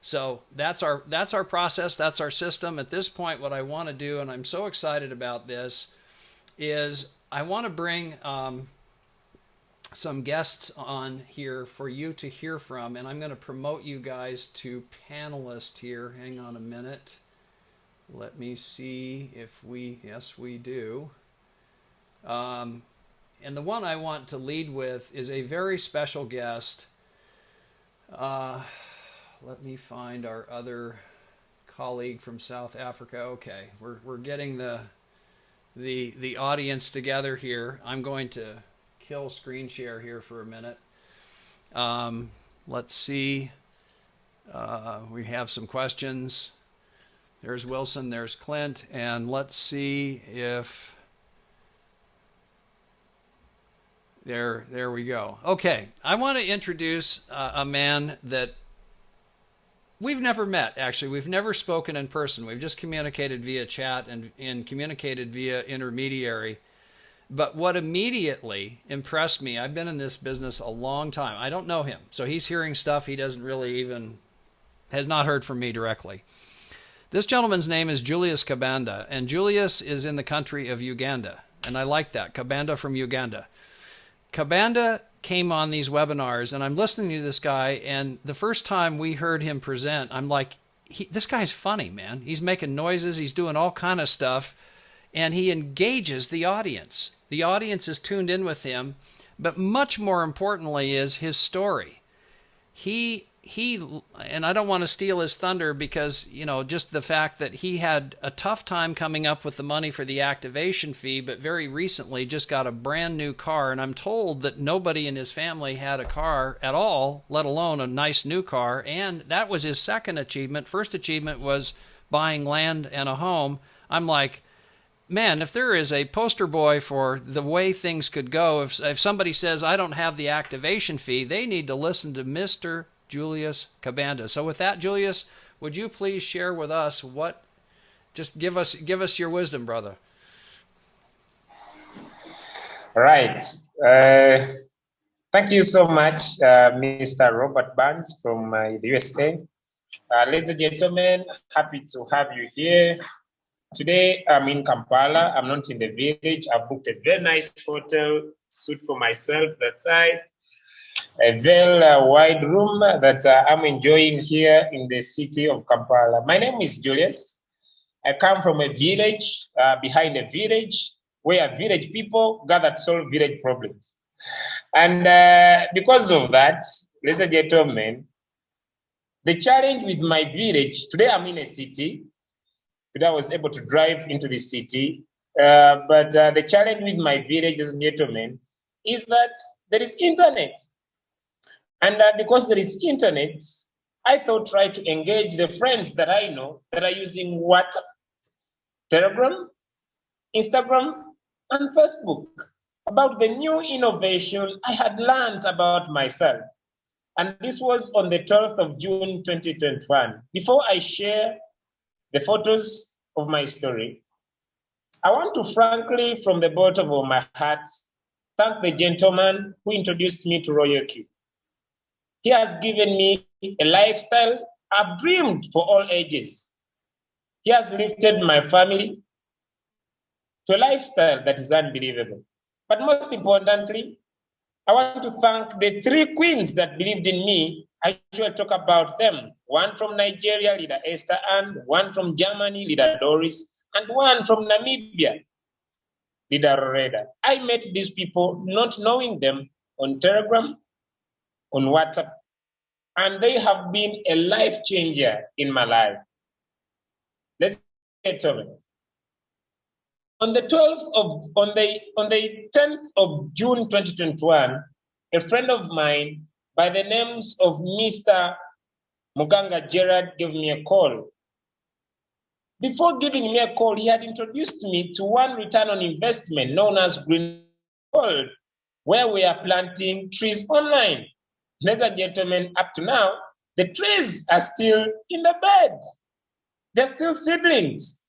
So that's our process, that's our system. At this point, what I want to do, and I'm so excited about this, is I want to bring some guests on here for you to hear from, and I'm going to promote you guys to panelists here. Hang on a minute. Let me see if yes, we do. And the one I want to lead with is a very special guest Let me find our other colleague from South Africa. Okay, we're getting the audience together here. I'm going to kill screen share here for a minute. Let's see. We have some questions. There's Wilson, there's Clint, and let's see if there we go. Okay, I want to introduce a man that we've never met, actually. We've never spoken in person. We've just communicated via chat and communicated via intermediary. But what immediately impressed me, I've been in this business a long time. I don't know him. So he's hearing stuff he doesn't really even, has not heard from me directly. This gentleman's name is Julius Kabanda, and Julius is in the country of Uganda. And I like that, Kabanda from Uganda. Kabanda came on these webinars, and I'm listening to this guy, and the first time we heard him present, I'm like, this guy's funny, man. He's making noises, he's doing all kind of stuff, and he engages the audience. The audience is tuned in with him, but much more importantly is his story. He and I don't want to steal his thunder because, you know, just the fact that he had a tough time coming up with the money for the activation fee, but very recently just got a brand new car. And I'm told that nobody in his family had a car at all, let alone a nice new car. And that was his second achievement. First achievement was buying land and a home. I'm like, man, if there is a poster boy for the way things could go, if somebody says, I don't have the activation fee, they need to listen to Mr. Julius Kabanda. So with that, Julius, would you please share with us just give us your wisdom, brother. Right. Thank you so much, Mr. Robert Burns from the USA. Ladies and gentlemen, happy to have you here. Today, I'm in Kampala. I'm not in the village. I've booked a very nice hotel suite for myself that side. A very wide room that I'm enjoying here in the city of Kampala. My name is Julius. I come from a village, behind a village, where village people gather to solve village problems. And because of that, ladies and gentlemen, the challenge with my village, today I'm in a city. Today I was able to drive into the city. But the challenge with my village, ladies and gentlemen, is that there is internet. And because there is internet, I thought try to engage the friends that I know that are using WhatsApp, Telegram, Instagram, and Facebook about the new innovation I had learned about myself. And this was on the 12th of June, 2021. Before I share the photos of my story, I want to frankly, from the bottom of my heart, thank the gentleman who introduced me to Royal Q. He has given me a lifestyle I've dreamed for all ages. He has lifted my family to a lifestyle that is unbelievable. But most importantly, I want to thank the three queens that believed in me. I usually talk about them. One from Nigeria, Leader Esther Ann, one from Germany, Leader Doris, and one from Namibia, Leader Roreda. I met these people not knowing them on Telegram, on WhatsApp, and they have been a life changer in my life. Let's get to it. On the 10th of June 2021, a friend of mine by the names of Mr. Muganga Gerard gave me a call. Before giving me a call, he had introduced me to one return on investment known as Green Gold, where we are planting trees online. Ladies and gentlemen, up to now, the trees are still in the bed. They're still seedlings.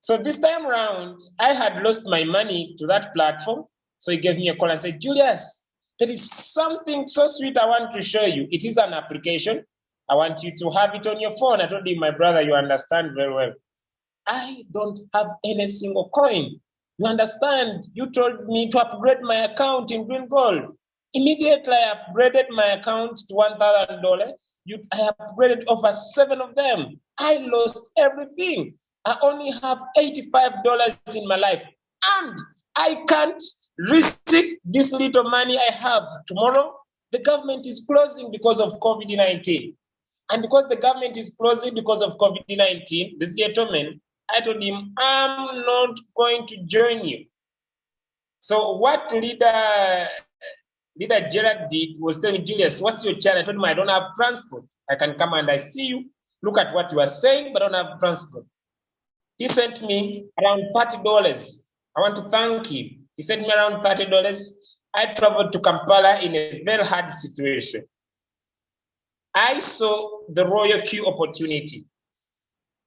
So this time around, I had lost my money to that platform. So he gave me a call and said, Julius, there is something so sweet I want to show you. It is an application. I want you to have it on your phone. I told him, my brother, you understand very well. I don't have any single coin. You understand? You told me to upgrade my account in Green Gold. Immediately, I upgraded my account to $1,000. I upgraded over 7 of them. I lost everything. I only have $85 in my life. And I can't risk this little money I have tomorrow. the government is closing because of COVID-19. And because the government is closing because of COVID-19, this gentleman, I told him, I'm not going to join you. So what leader Gerard did was telling Julius, what's your channel? I told him, I don't have transport. I can come and I see you, look at what you are saying, but I don't have transport. He sent me around $30. I want to thank him. He sent me around $30. I traveled to Kampala in a very hard situation. I saw the Royal Q opportunity.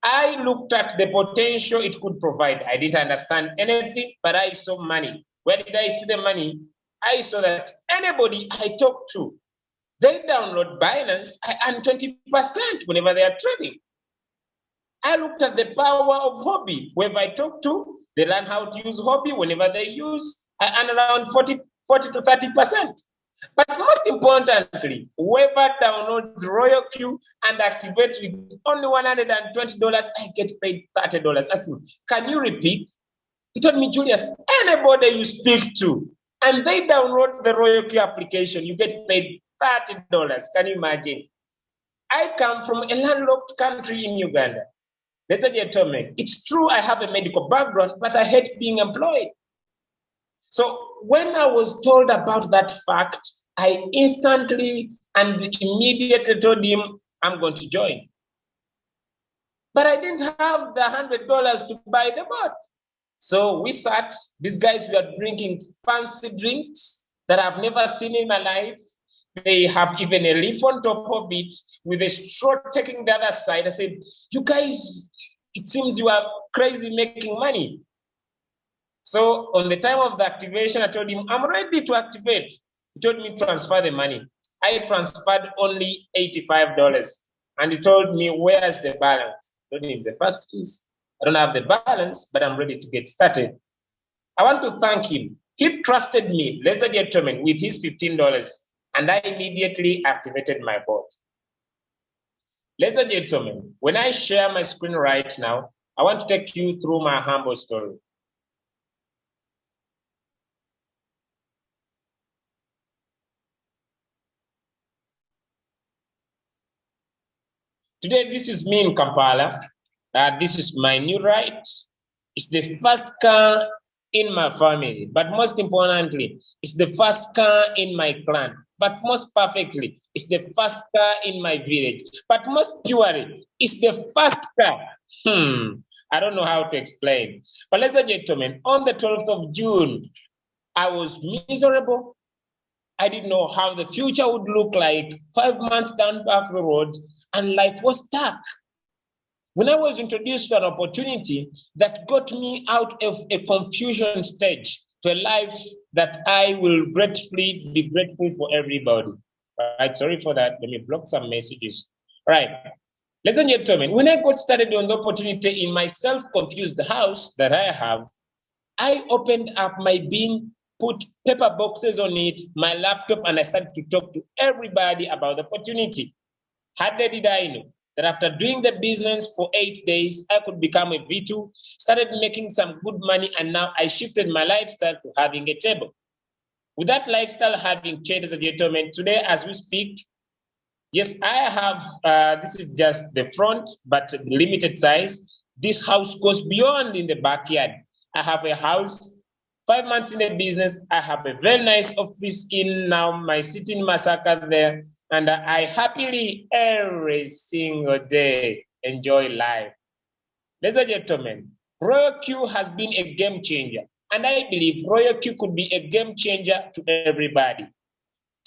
I looked at the potential it could provide. I didn't understand anything, but I saw money. Where did I see the money? I saw that anybody I talk to, they download Binance, I earn 20% whenever they are trading. I looked at the power of Hobby. Whoever I talk to, they learn how to use Hobby. Whenever they use, I earn around 40 to 30%. But most importantly, whoever downloads Royal Q and activates with only $120, I get paid $30. Ask me, can you repeat? He told me, Julius, anybody you speak to, and they download the Royal Q application, you get paid $30. Can you imagine? I come from a landlocked country in Uganda. Ladies and gentlemen, it's true I have a medical background, but I hate being employed. So when I was told about that fact, I instantly and immediately told him, I'm going to join. But I didn't have the $100 to buy the bot. So we sat, these guys were drinking fancy drinks that I've never seen in my life. They have even a leaf on top of it with a straw taking the other side. I said, you guys, it seems you are crazy making money. So on the time of the activation, I told him, I'm ready to activate. He told me transfer the money. I transferred only $85. And he told me, where's the balance? I told him, the fact is, I don't have the balance, but I'm ready to get started. I want to thank him. He trusted me, ladies and gentlemen, with his $15. And I immediately activated my bot. Ladies and gentlemen, when I share my screen right now, I want to take you through my humble story. Today, this is me in Kampala. This is my new ride. It's the first car in my family, but most importantly, it's the first car in my clan. But most perfectly, it's the first car in my village. But most purely, it's the first car. I don't know how to explain. But ladies and gentlemen, on the 12th of June, I was miserable. I didn't know how the future would look like 5 months down back the road, and life was stuck. When I was introduced to an opportunity that got me out of a confusion stage to a life that I will gratefully be grateful for everybody. Right, sorry for that. Let me block some messages. All right. Ladies and gentlemen, when I got started on the opportunity in my self-confused house that I have, I opened up my bin, put paper boxes on it, my laptop, and I started to talk to everybody about the opportunity. How did I know that after doing the business for 8 days, I could become a V2, started making some good money, and now I shifted my lifestyle to having a table. With that lifestyle having changed, as a gentleman, today as we speak, yes, I have, this is just the front, but limited size. This house goes beyond in the backyard. I have a house, 5 months in the business. I have a very nice office in now my city in Masaka there. And I happily every single day enjoy life. Ladies and gentlemen, Royal Q has been a game changer. And I believe Royal Q could be a game changer to everybody.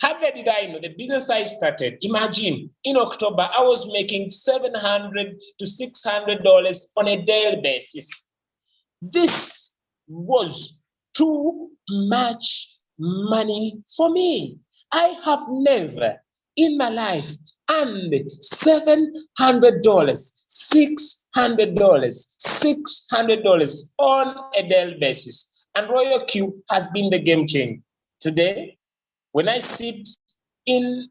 How did I know? The business I started, imagine, in October, I was making $700 to $600 on a daily basis. This was too much money for me. I have never in my life earned $700, $600 on a daily basis. And Royal Q has been the game changer. Today, when I sit in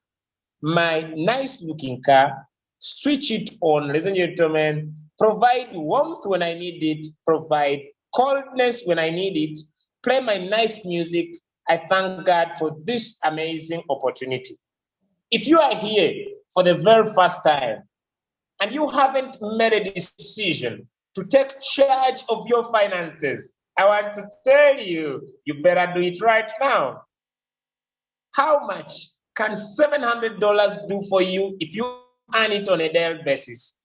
my nice looking car, switch it on, ladies and gentlemen, provide warmth when I need it, provide coldness when I need it, play my nice music, I thank God for this amazing opportunity. If you are here for the very first time and you haven't made a decision to take charge of your finances, I want to tell you, you better do it right now. How much can $700 do for you if you earn it on a daily basis?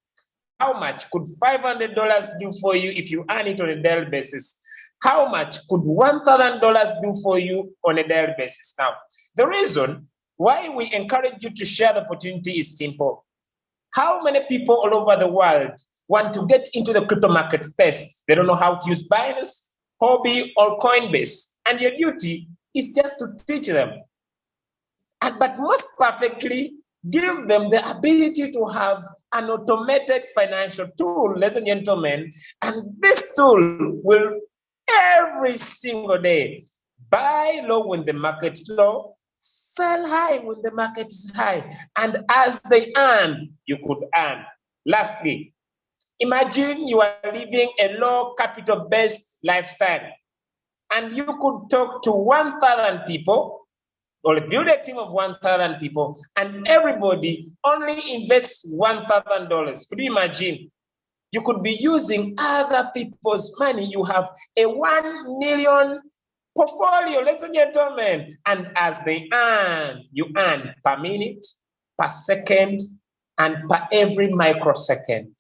How much could $500 do for you if you earn it on a daily basis? How much could $1,000 do for you on a daily basis? Now, the reason why we encourage you to share the opportunity is simple. How many people all over the world want to get into the crypto market space? They don't know how to use Binance, Hobby, or Coinbase. And your duty is just to teach them. But most perfectly, give them the ability to have an automated financial tool, ladies and gentlemen. And this tool will every single day buy low when the market's low, sell high when the market is high. And as they earn, you could earn. Lastly, imagine you are living a low capital-based lifestyle and you could talk to 1,000 people or build a team of 1,000 people and everybody only invests $1,000. Could you imagine? You could be using other people's money. You have a 1 million portfolio, ladies and gentlemen. And as they earn, you earn per minute, per second, and per every microsecond.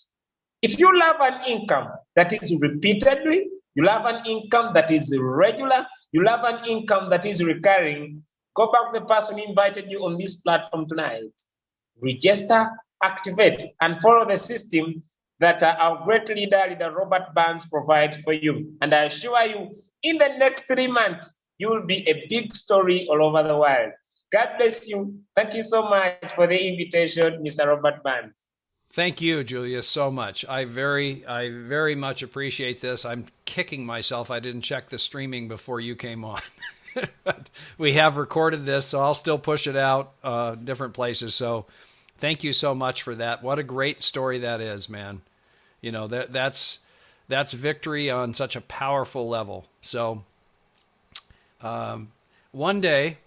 If you love an income that is repeatedly, you love an income that is regular, you love an income that is recurring, go back to the person who invited you on this platform tonight. Register, activate, and follow the system that our great leader Robert Barnes provides for you. And I assure you, in the next 3 months, you will be a big story all over the world. God bless you. Thank you so much for the invitation, Mr. Robert Barnes. Thank you, Julius, so much. I very much appreciate this. I'm kicking myself. I didn't check the streaming before you came on. We have recorded this, so I'll still push it out different places. So thank you so much for that. What a great story that is, man. You know, that's victory on such a powerful level. So one day,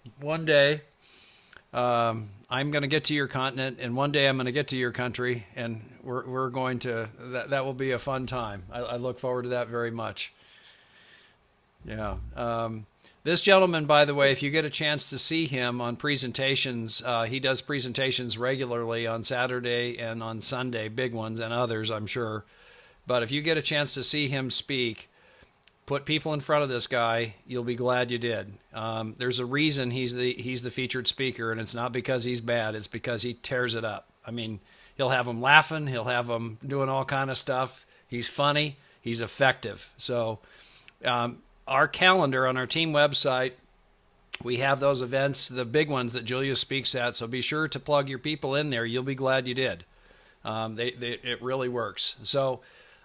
I'm going to get to your continent, and one day I'm going to get to your country, and we're going to, that will be a fun time. I look forward to that very much. Yeah. This gentleman, by the way, if you get a chance to see him on presentations, he does presentations regularly on Saturday and on Sunday, big ones, and others, I'm sure. But if you get a chance to see him speak, put people in front of this guy, you'll be glad you did. There's a reason he's the featured speaker, and it's not because he's bad. It's because he tears it up. I mean, he'll have them laughing. He'll have them doing all kind of stuff. He's funny. He's effective. So our calendar on our team website, we have those events, the big ones that Julius speaks at. So be sure to plug your people in there. You'll be glad you did. It really works. So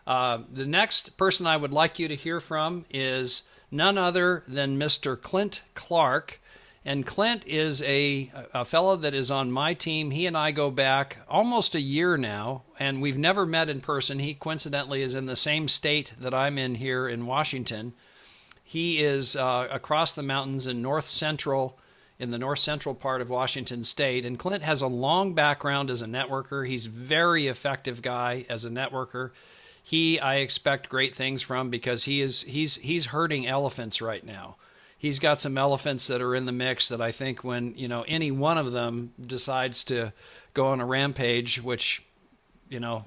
the next person I would like you to hear from is none other than Mr. Clint Clark. And Clint is a fellow that is on my team. He and I go back almost a year now, and we've never met in person. He coincidentally is in the same state that I'm in here in Washington. He is across the mountains in the north central part of Washington State. And Clint has a long background as a networker. He's a very effective guy as a networker. I expect great things from because he's herding elephants right now. He's got some elephants that are in the mix that I think when, any one of them decides to go on a rampage, which,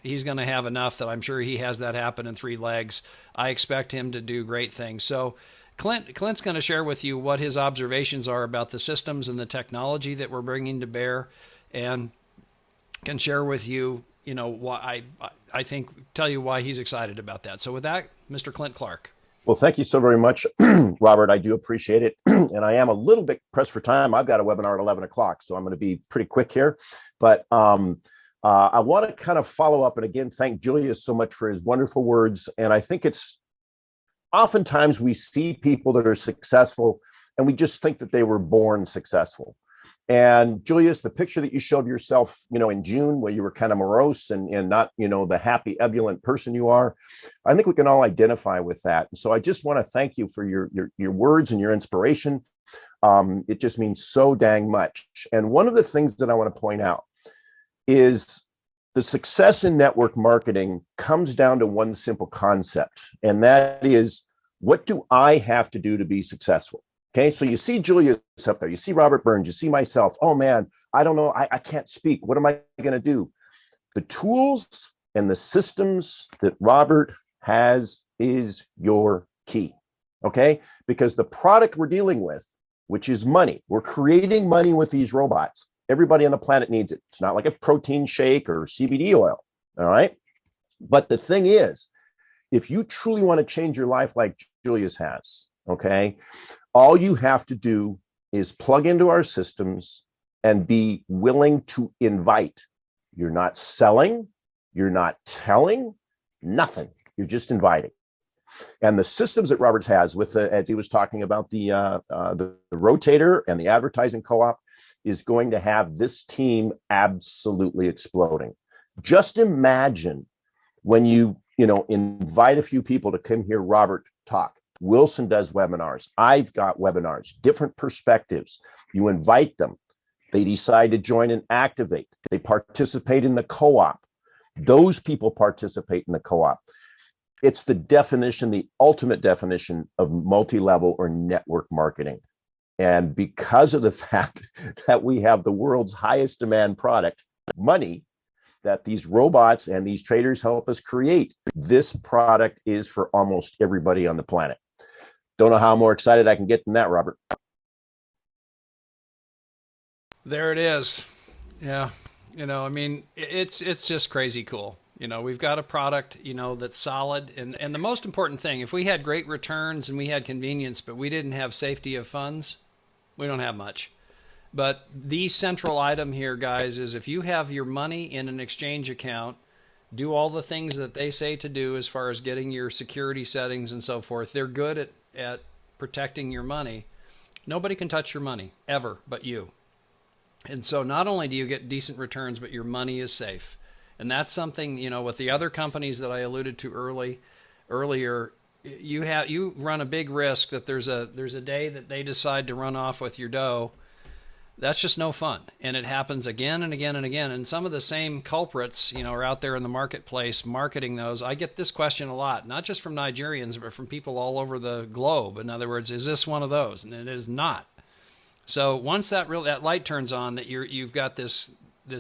he's going to have enough that I'm sure he has that happen in 3 legs. I expect him to do great things. So Clint's going to share with you what his observations are about the systems and the technology that we're bringing to bear, and can share with you, why I think, tell you why he's excited about that. So with that, Mr. Clint Clark. Well, thank you so very much, Robert. I do appreciate it. And I am a little bit pressed for time. I've got a webinar at 11 o'clock, so I'm going to be pretty quick here. But I want to kind of follow up and again, thank Julius so much for his wonderful words. And I think it's oftentimes we see people that are successful and we just think that they were born successful. And Julius, the picture that you showed yourself, in June, where you were kind of morose and not, the happy, ebullient person you are, I think we can all identify with that. So I just want to thank you for your words and your inspiration. It just means so dang much. And one of the things that I want to point out is the success in network marketing comes down to one simple concept, and that is, what do I have to do to be successful? Okay, so you see Julius up there, you see Robert Burns, you see myself. Oh man, I don't know, I can't speak. What am I going to do? The tools and the systems that Robert has is your key. Okay, because the product we're dealing with, which is money, we're creating money with these robots. Everybody on the planet needs it. It's not like a protein shake or CBD oil. All right. But the thing is, if you truly want to change your life like Julius has, okay, all you have to do is plug into our systems and be willing to invite. You're not selling, you're not telling, nothing. You're just inviting. And the systems that Robert has with as he was talking about the rotator and the advertising co-op, is going to have this team absolutely exploding. Just imagine when you invite a few people to come hear Robert talk. Wilson does webinars. I've got webinars, different perspectives. You invite them. They decide to join and activate. They participate in the co-op. Those people participate in the co-op. It's the definition, the ultimate definition of multi-level or network marketing. And because of the fact that we have the world's highest demand product, money, that these robots and these traders help us create, this product is for almost everybody on the planet. Don't know how more excited I can get than that, Robert. There it is. Yeah. I mean, it's just crazy cool. We've got a product, that's solid. And the most important thing, if we had great returns and we had convenience, but we didn't have safety of funds, we don't have much. But the central item here, guys, is if you have your money in an exchange account, do all the things that they say to do as far as getting your security settings and so forth. They're good at protecting your money. Nobody can touch your money, ever, but you. And so not only do you get decent returns, but your money is safe. And that's something, with the other companies that I alluded to earlier, you run a big risk that there's a day that they decide to run off with your dough. That's just no fun. And it happens again and again and again. And some of the same culprits, are out there in the marketplace marketing those. I get this question a lot, not just from Nigerians, but from people all over the globe. In other words, is this one of those? And it is not. So once that light turns on, that you've got this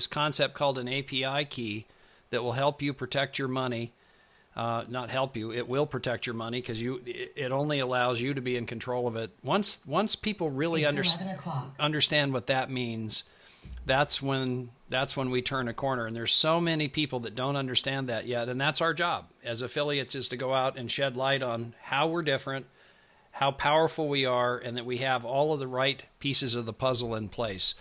concept called an API key that will help you protect your money. Not help you, it will protect your money, because it only allows you to be in control of it. Once people really understand what that means, that's when we turn a corner. And there's so many people that don't understand that yet, and that's our job as affiliates, is to go out and shed light on how we're different, how powerful we are, and that we have all of the right pieces of the puzzle in place.